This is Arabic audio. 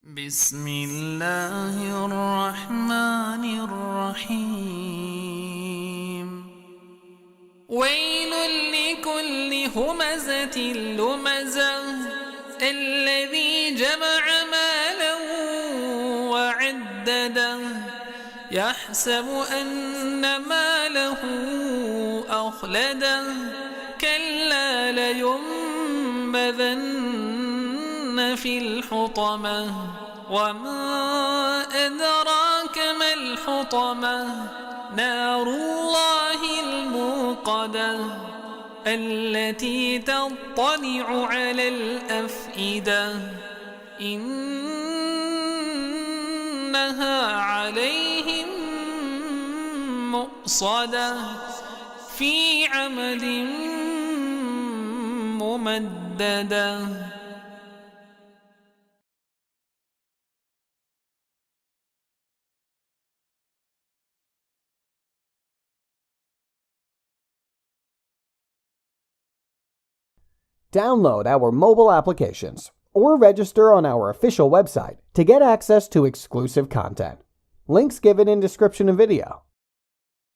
بسم الله الرحمن الرحيم ويل لكل همزة لمزة الذي جمع مالا وعدده يحسب أن ماله أخلده كلا لينبذن في الحطمة وما أدراك ما الحطمة نار الله الموقدة التي تطلع على الأفئدة إنها عليهم مؤصدة في عمد ممددة. Download our mobile applications or register on our official website to get access to exclusive content. Links given in description of video.